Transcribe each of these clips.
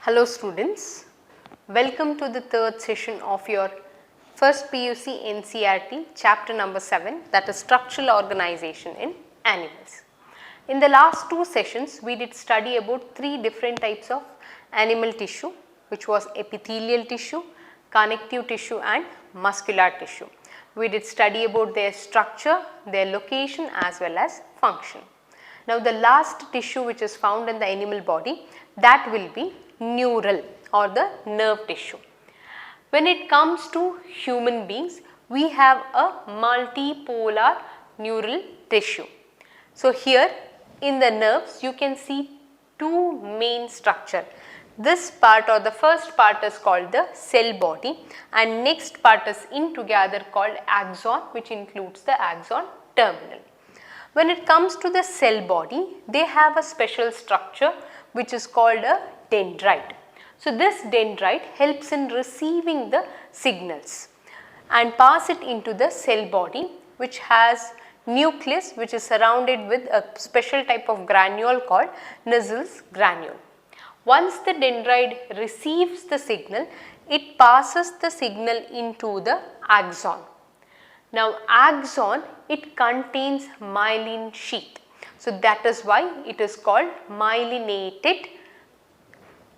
Hello students, welcome to the third session of your first PUC NCERT chapter number 7, that is structural organization in animals. In the last two sessions we did study about three different types of animal tissue, which was epithelial tissue, connective tissue and muscular tissue. We did study about their structure, their location as well as function. Now the last tissue which is found in the animal body, that will be neural or the nerve tissue. When it comes to human beings, we have a multipolar neural tissue. So here in the nerves you can see two main structure. This part or the first part is called the cell body and next part is in together called axon, which includes the axon terminal. When it comes to the cell body, they have a special structure which is called a dendrite. So this dendrite helps in receiving the signals and pass it into the cell body, which has nucleus which is surrounded with a special type of granule called Nissls granule. Once the dendrite receives the signal, it passes the signal into the axon. Now axon, it contains myelin sheath. So that is why it is called myelinated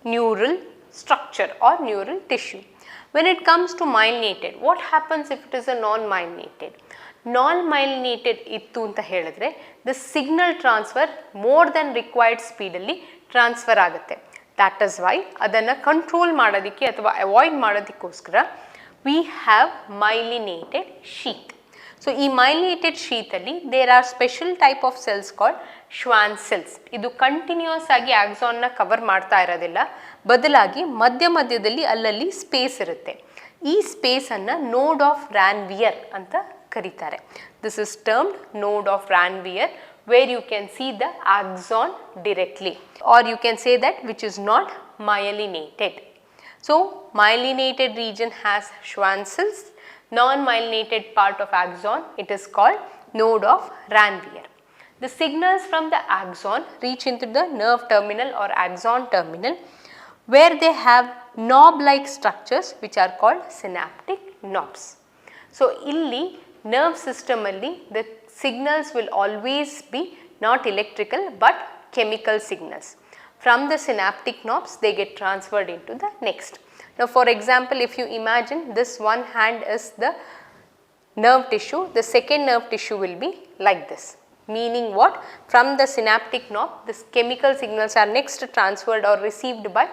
neural structure or neural tissue. When it comes to myelinated, what happens if it is a non-myelinated? Non-myelinated ittu anta helidre, the signal transfer more than required speed alli transfer agutte. That is why adanna control madadikke athwa avoid madadikkoskara we have myelinated sheath. So ee myelinated sheath alli there are special type of cells called Schwann cells. Idu continuous agi axon na cover ಮಾಡ್ತಾ ಇರೋದಿಲ್ಲ, ಬದಲಾಗಿ ಮಧ್ಯದಲ್ಲಿ ಅಲ್ಲಲ್ಲಿ space ಇರುತ್ತೆ. ಈ space ಅನ್ನು ನೋಡ್ of ರಾನ್ವಿಯರ್ ಅಂತ ಕರೀತಾರೆ. This is termed node of Ranvier, where you can see the axon directly, or you can say that which is not myelinated. So myelinated region has Schwann cells, non-myelinated part of axon, it is called node of Ranvier. The signals from the axon reach into the nerve terminal or axon terminal, where they have knob-like structures which are called synaptic knobs. So illi nerve system alli the signals will always be not electrical but chemical signals. From the synaptic knobs they get transferred into the next. Now for example, if you imagine this one hand is the nerve tissue, the second nerve tissue will be like this. Meaning what? From the synaptic knob, this chemical signals are next transferred or received by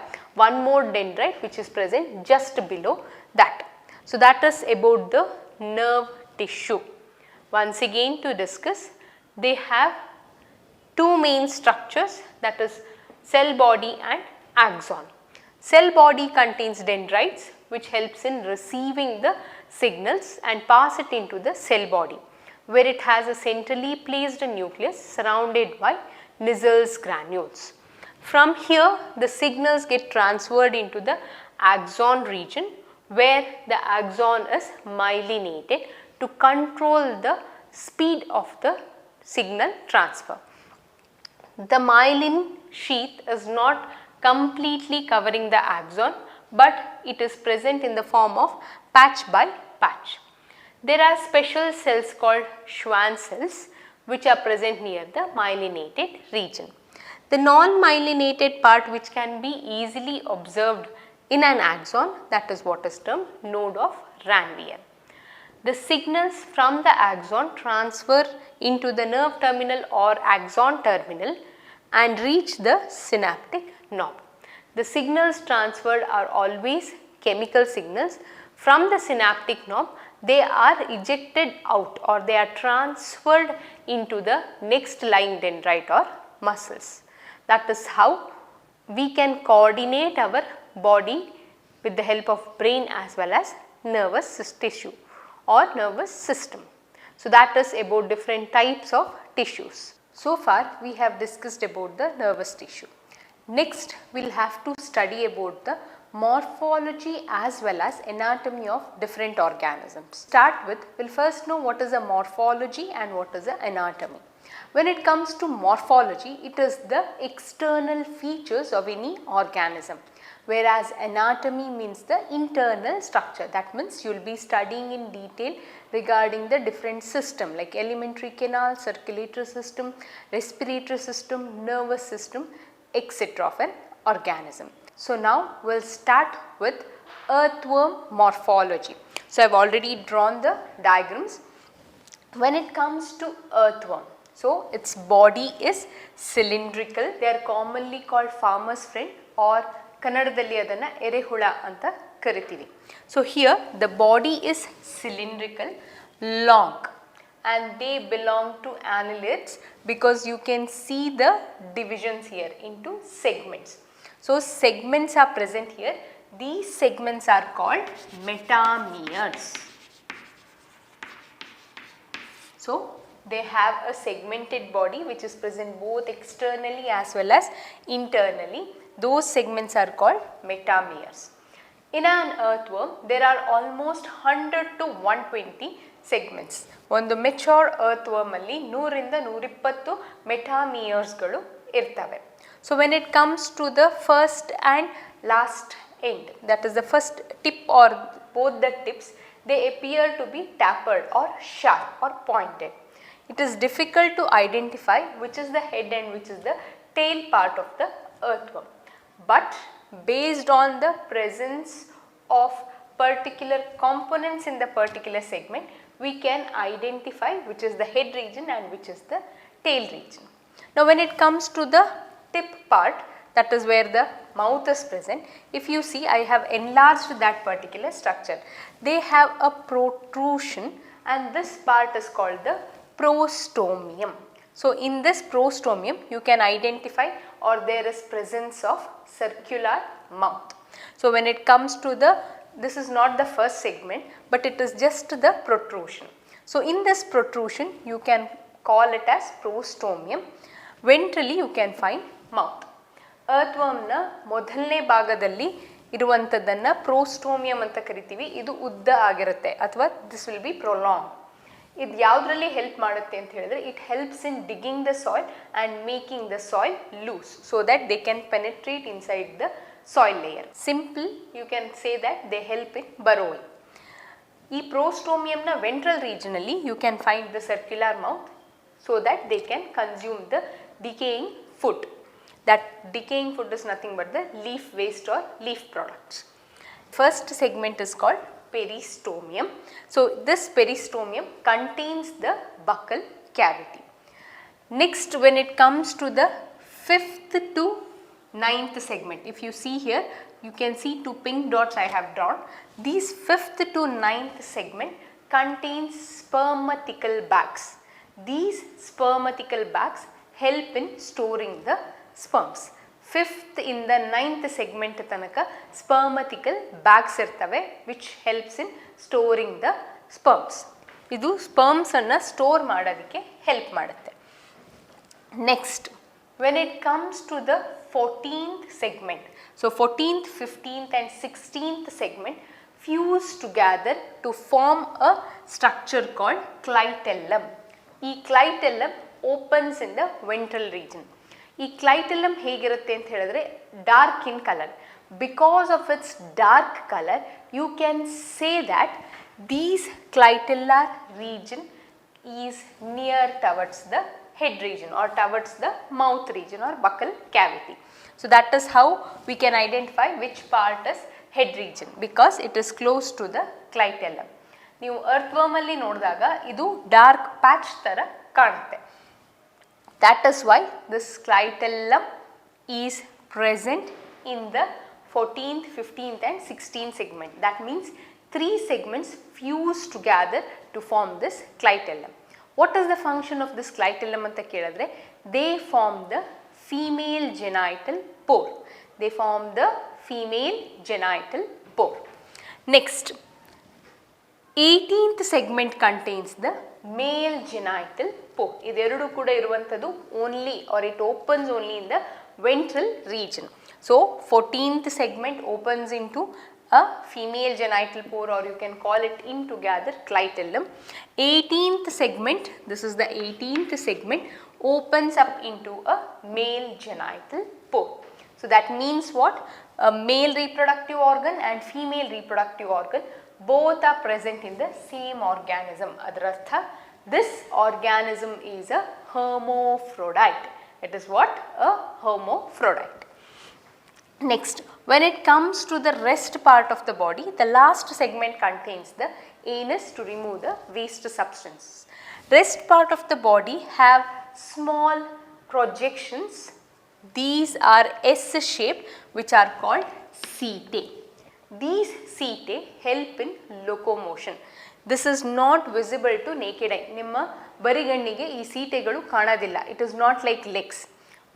one more dendrite which is present just below that. So that is about the nerve tissue. Once again to discuss, they have two main structures, that is cell body and axon. Cell body contains dendrites which helps in receiving the signals and pass it into the cell body, where it has a centrally placed nucleus surrounded by Nissls granules. From here the signals get transferred into the axon region, where the axon is myelinated to control the speed of the signal transfer. The myelin sheath is not completely covering the axon, but it is present in the form of patch by patch. There are special cells called Schwann cells which are present near the myelinated region. The non-myelinated part which can be easily observed in an axon, that is what is termed node of Ranvier. The signals from the axon transfer into the nerve terminal or axon terminal and reach the synaptic knob. The signals transferred are always chemical signals. From the synaptic knob they are ejected out or they are transferred into the next lying dendrite or muscles. That is how we can coordinate our body with the help of brain as well as nervous tissue or nervous system. So that is about different types of tissues. So far we have discussed about the nervous tissue. Next we will have to study about the morphology as well as anatomy of different organisms. Start with, we will first know what is a morphology and what is a anatomy. When it comes to morphology, it is the external features of any organism. whereas anatomy means the internal structure. That means you will be studying in detail regarding the different system like alimentary canal, circulatory system, respiratory system, nervous system, etc. of an organism. So now we will start with earthworm morphology. So I have already drawn the diagrams. When it comes to earthworm, so its body is cylindrical. They are commonly called farmer's friend or ಕನ್ನಡದಲ್ಲಿ ಅದನ್ನು ಎರೆಹುಳ ಅಂತ ಕರಿತೀವಿ. So here the body is cylindrical, long, and they belong to annelids because you can see the divisions here into segments. So segments are present here. These segments are called metameres. So they have a segmented body which is present both externally as well as internally. Those segments are called metameres. In an earthworm, there are almost 100 to 120 segments. ಒಂದು mature earthworm ಅಲ್ಲಿ 100 ರಿಂದ 120 metameresಗಳು ಇರ್ತವೆ. So when it comes to the first and last end, that is the first tip or both the tips, they appear to be tapered or sharp or pointed. It is difficult to identify which is the head and which is the tail part of the earthworm. But based on the presence of particular components in the particular segment, we can identify which is the head region and which is the tail region. Now when it comes to the tip part, that is where the mouth is present. If you see, I have enlarged that particular structure. They have a protrusion and this part is called the prostomium. So in this prostomium you can identify or there is presence of circular mouth. So when it comes to the, this is not the first segment but it is just the protrusion. So in this protrusion you can call it as prostomium. Ventrally you can find mouth. Earthworm na ಮೊದಲನೇ ಭಾಗದಲ್ಲಿ ಇರುವಂತದ್ದನ್ನ ಪ್ರೋಸ್ಟೋಮಿಯಂ ಅಂತ ಕರಿತೀವಿ. ಇದು ಉದ್ದ ಆಗಿರುತ್ತೆ ಅಥವಾ this will be prolonged. ಇದು ಯಾವುದರಲ್ಲಿ ಹೆಲ್ಪ್ ಮಾಡುತ್ತೆ ಅಂತ ಹೇಳಿದ್ರೆ it helps in digging the soil and making the soil loose so that they can penetrate inside the soil layer. Simple, you can say that they help in burrowing. ಈ ಪ್ರೋಸ್ಟೋಮಿಯಂನ ventral region ಅಲ್ಲಿ you can find the circular mouth so that they can consume the decaying food. That decaying food is nothing but the leaf waste or leaf products. First segment is called peristomium. So this peristomium contains the buccal cavity. Next, when it comes to the 5th to 9th segment, if you see here, you can see 2 pink dots I have drawn. These 5th to 9th segment contains spermatical bags. These spermatical bags help in storing the sperms. 5th in the 9th segment tanaka spermatical bags irtave which helps in storing the sperms. Idu sperms anna store madadike help ಮಾಡುತ್ತೆ. Next, when it comes to the 14th segment, so 14th, 15th and 16th segment fuse together to form a structure called clitellum. ಈ clitellum opens in the ventral region. ಈ ಕ್ಲೈಟೆಲ್ಲಮ್ ಹೇಗಿರುತ್ತೆ ಅಂತ ಹೇಳಿದ್ರೆ dark in colour. Because of it's dark colour you can say that these clitellar region is near towards the head region or towards the mouth region or buccal cavity. So that is how we can identify which part is head region because it is close to the clitellum. ನೀವು earthworm ಅಲ್ಲಿ ನೋಡಿದಾಗ ಇದು dark patch ತರ ಕಾಣುತ್ತೆ. That is why this clitellum is present in the 14th, 15th and 16th segment. That means 3 segments fuse together to form this clitellum. What is the function of this clitellum anta keladre? They form the female genital pore. They form the female genital pore. Next, 18th segment contains the male genital pore. Ideradu kuda iruvantadu only or it opens only in the ventral region. So 14th segment opens into a female genital pore or you can call it in together clitellum. 18th segment, this is the 18th segment, opens up into a male genital pore. So that means what? A male reproductive organ and female reproductive organ both are present in the same organism. Adartha, this organism is a hermaphrodite. It is what? A hermaphrodite. Next, when it comes to the rest part of the body, the last segment contains the anus to remove the waste substances. Rest part of the body have small projections. These are S shaped, which are called setae. These setae help in locomotion. This is not visible to naked eye. Nimma barigannige ee ಸೀಟೆಗಳು ಕಾಣೋದಿಲ್ಲ. It is not like legs.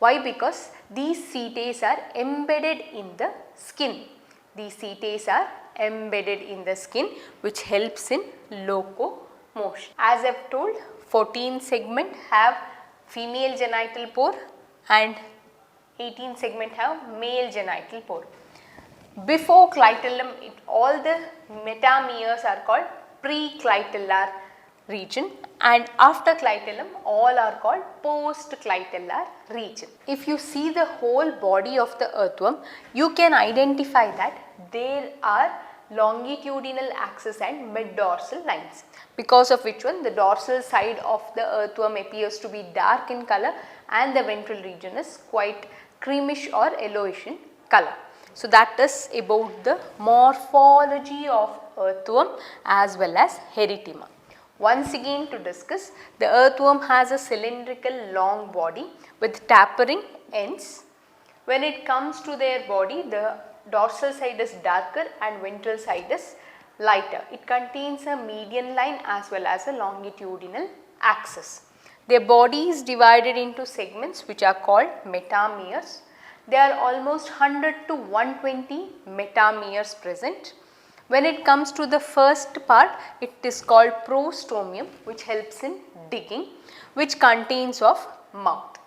Why? Because these setae are embedded in the skin. These setae are embedded in the skin, which helps in locomotion. As I have told, 14 segment have female genital pore and 18 segment have male genital pore. Before clitellum, all the metameres are called preclitellar region, and after clitellum all are called postclitellar region. If you see the whole body of the earthworm, you can identify that there are longitudinal axis and mid-dorsal lines, because of which one the dorsal side of the earthworm appears to be dark in color and the ventral region is quite creamish or yellowish in color. So that is about the morphology of earthworm as well as erythema. Once again to discuss, the earthworm has a cylindrical long body with tapering ends. When it comes to their body, the dorsal side is darker and ventral side is lighter. It contains a median line as well as a longitudinal axis. Their body is divided into segments which are called metameres. There are almost 100 to 120 metameres present. When it comes to the first part, it is called prostomium, which helps in digging, which contains of mouth.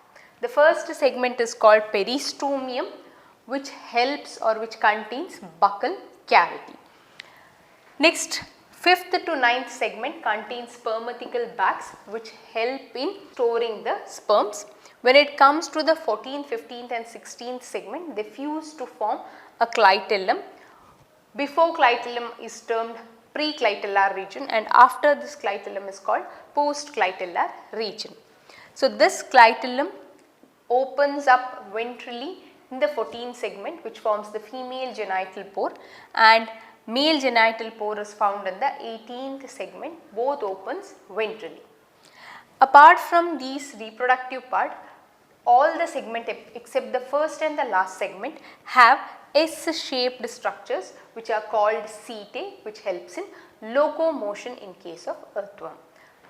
The first segment is called peristomium, which helps or which contains buccal cavity. Next, 5th to 9th segment contains spermatical bags, which help in storing the sperms. When it comes to the 14th, 15th and 16th segment, they fuse to form a clitellum. Before clitellum is termed preclitellar region, and after this clitellum is called postclitellar region. So this clitellum opens up ventrally in the 14th segment, which forms the female genital pore, and male genital pore is found in the 18th segment, both opens ventrally. Apart from these reproductive part, all the segment except the first and the last segment have S-shaped structures which are called setae, which helps in locomotion in case of earthworm.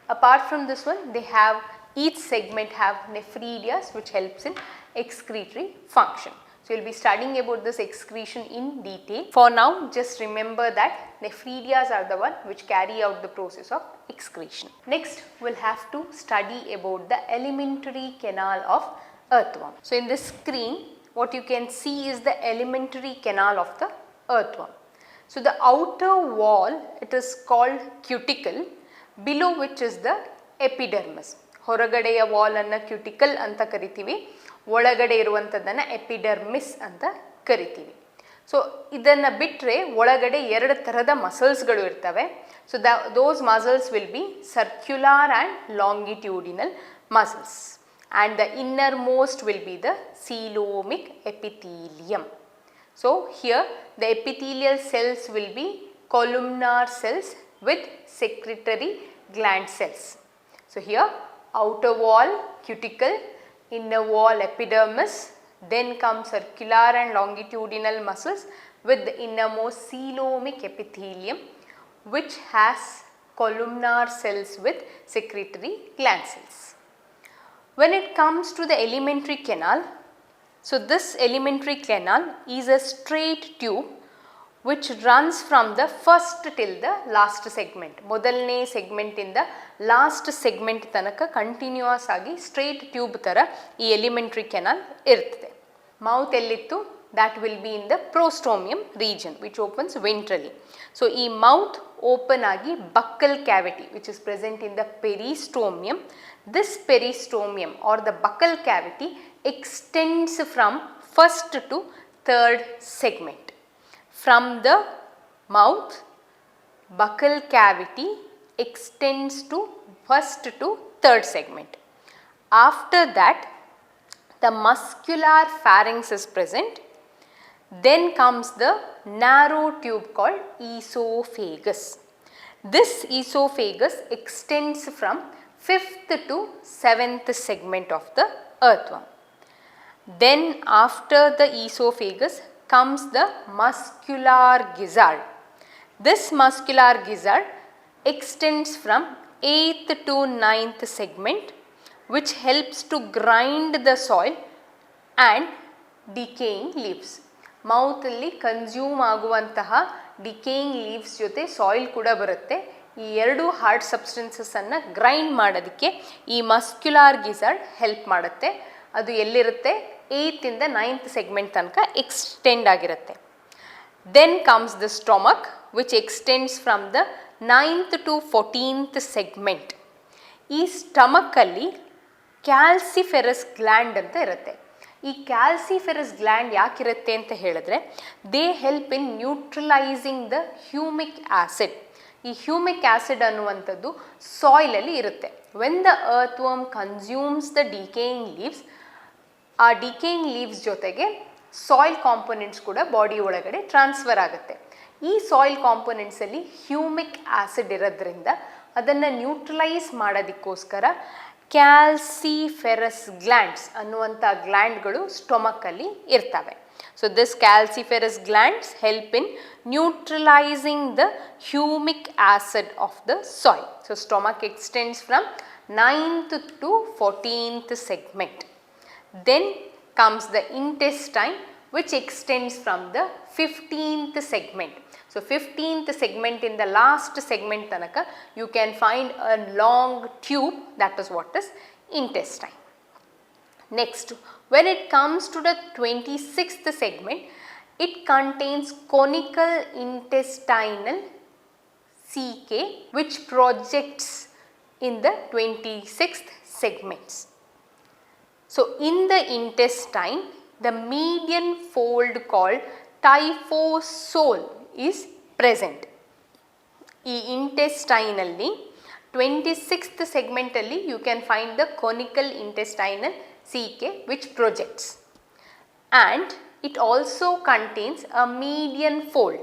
Apart from this one, they have, each segment have nephredias which helps in excretory function. So you will be studying about this excretion in detail. For now, just remember that nephredias are the one which carry out the process of excretion. Next, we will have to study about the alimentary canal of earthworm. So in this screen, what you can see is the alimentary canal of the earthworm. So the outer wall, it is called cuticle, below which is the epidermis. ಹೊರಗಡೆಯ wall ಅನ್ನು cuticle ಅಂತ ಕರಿತೀವಿ, ಒಳಗಡೆ ಇರುವಂಥದ್ದನ್ನ epidermis ಅಂತ ಕರಿತೀವಿ. So ಇದನ್ನು ಬಿಟ್ಟರೆ ಒಳಗಡೆ ಎರಡು ಥರದ ಮಸಲ್ಸ್ಗಳು ಇರ್ತವೆ. So those muscles will be circular and longitudinal muscles, and the innermost will be the coelomic epithelium. So here the epithelial cells will be columnar cells with secretory gland cells. So here outer wall cuticle, inner wall epidermis, then come circular and longitudinal muscles with the innermost coelomic epithelium, which has columnar cells with secretory gland cells. When it comes to the alimentary canal, so this alimentary canal is a straight tube which runs from the first till the last segment. ಮೊದಲನೇ segment ಇಂದ last segment ತನಕ continuous ಆಗಿ straight tube ಥರ ಈ elementary canal ಇರ್ತದೆ. Mouth ಎಲ್ಲಿತ್ತು? that will be in the prostomium region, which opens ventrally. So ಈ mouth open ಆಗಿ buccal cavity which is present in the peristomium. This peristomium or the buccal cavity extends from first to third segment. From the mouth, buccal cavity extends to first to third segment. After that, the muscular pharynx is present. Then comes the narrow tube called esophagus. This esophagus extends from 5th to 7th segment of the earthworm. Then after the esophagus comes the muscular gizzard. This muscular gizzard extends from 8th to 9th segment, which helps to grind the soil and decaying leaves. Mouth alli consume aguvantaha decaying leaves ಜೊತೆ soil ಕೂಡ ಬರುತ್ತೆ. ಈ ಎರಡು hard substances ಅನ್ನು grind ಮಾಡೋದಕ್ಕೆ ಈ muscular ಗಿಜಾರ್ಡ್ help ಮಾಡುತ್ತೆ. ಅದು ಎಲ್ಲಿರುತ್ತೆ? 8th ಇಂದ 9th ಸೆಗ್ಮೆಂಟ್ ತನಕ ಎಕ್ಸ್ಟೆಂಡ್ ಆಗಿರುತ್ತೆ. Then comes the stomach which extends from the 9th to 14th segment. ಈ ಸ್ಟಮಕಲ್ಲಿ ಕ್ಯಾಲ್ಸಿಫೆರಸ್ ಗ್ಲ್ಯಾಂಡ್ ಅಂತ ಇರುತ್ತೆ. ಈ ಕ್ಯಾಲ್ಸಿಫೆರಸ್ ಗ್ಲ್ಯಾಂಡ್ ಯಾಕಿರುತ್ತೆ ಅಂತ ಹೇಳಿದ್ರೆ, they help in neutralising the humic acid. ಈ ಹ್ಯೂಮಿಕ್ ಆ್ಯಸಿಡ್ ಅನ್ನುವಂಥದ್ದು ಸಾಯಿಲಲ್ಲಿ ಇರುತ್ತೆ. When the earthworm consumes the decaying leaves, ಆ ಡಿಕೇಯಿಂಗ್ ಲೀವ್ಸ್ ಜೊತೆಗೆ ಸಾಯಿಲ್ ಕಾಂಪೊನೆಂಟ್ಸ್ ಕೂಡ ಬಾಡಿ ಒಳಗಡೆ ಟ್ರಾನ್ಸ್ಫರ್ ಆಗುತ್ತೆ. ಈ ಸಾಯಿಲ್ ಕಾಂಪೊನೆಂಟ್ಸಲ್ಲಿ ಹ್ಯೂಮಿಕ್ ಆ್ಯಸಿಡ್ ಇರೋದ್ರಿಂದ ಅದನ್ನು ನ್ಯೂಟ್ರಲೈಸ್ ಮಾಡೋದಕ್ಕೋಸ್ಕರ ಕ್ಯಾಲ್ಸಿಫೆರಸ್ ಗ್ಲ್ಯಾಂಡ್ಸ್ ಅನ್ನುವಂಥ ಗ್ಲ್ಯಾಂಡ್ಗಳು ಸ್ಟೊಮಕಲ್ಲಿ ಇರ್ತವೆ. So this calciferous glands help in neutralising the humic acid of the soil. So stomach extends from 9th to 14th segment. Then comes the intestine, which extends from the 15th segment. So 15th segment, in the last segment tanaka you can find a long tube, that is what is intestine. Next, when it comes to the 26th segment, it contains conical intestinal CK, which projects in the 26th segments. So in the intestine, the median fold called typhosole is present. ಈ ಇಂಟೆಸ್ಟೈನಲ್ಲಿ 26th segment ಅಲ್ಲಿ you can find the conical intestinal CK which projects, and it also contains a median fold.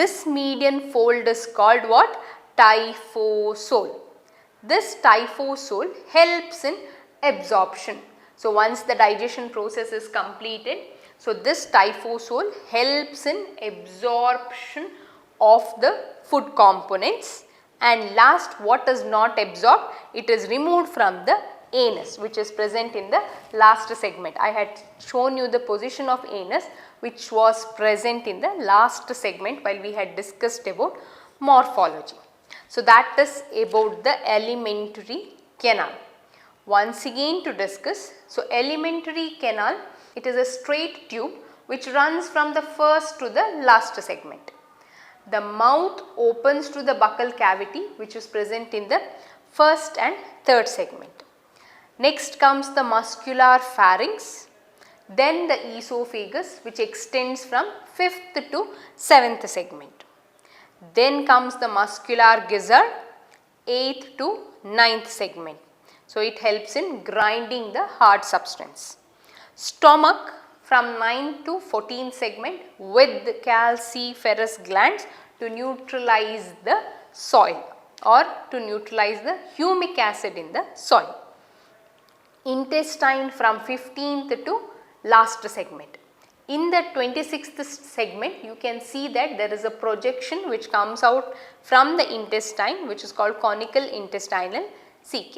This median fold is called what? Typhosole. This typhosole helps in absorption. So once the digestion process is completed, so this typhosole helps in absorption of the food components, and last, what is not absorbed, it is removed from the anus, which is present in the last segment. I had shown you the position of anus which was present in the last segment while we had discussed about morphology. So that is about the alimentary canal. Once again to discuss, so alimentary canal, it is a straight tube which runs from the first to the last segment. The mouth opens to the buccal cavity which is present in the first and third segment. Next comes the muscular pharynx, then the esophagus which extends from 5th to 7th segment. Then comes the muscular gizzard, 8th to 9th segment. So it helps in grinding the hard substance. Stomach from 9th to 14th segment with the calciferous glands to neutralize the soil or to neutralize the humic acid in the soil. Intestine from 15th to last segment. In the 26th segment, you can see that there is a projection which comes out from the intestine, which is called conical intestinal CK.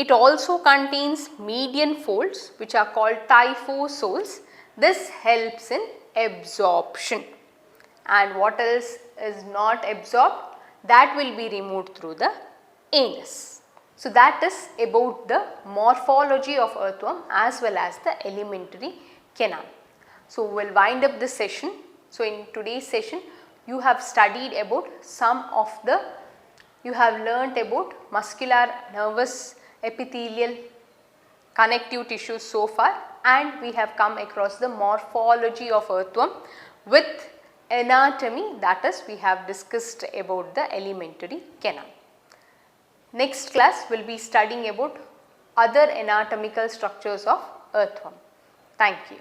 It also contains median folds which are called typhosoles. This helps in absorption, and what else is not absorbed, that will be removed through the anus. So that is about the morphology of earthworm as well as the alimentary canal. So we will wind up this session. So in today's session you have studied about you have learnt about muscular, nervous, epithelial, connective tissues so far. and we have come across the morphology of earthworm with anatomy, that is we have discussed about the alimentary canal. Next class we will be studying about other anatomical structures of earthworm. Thank you.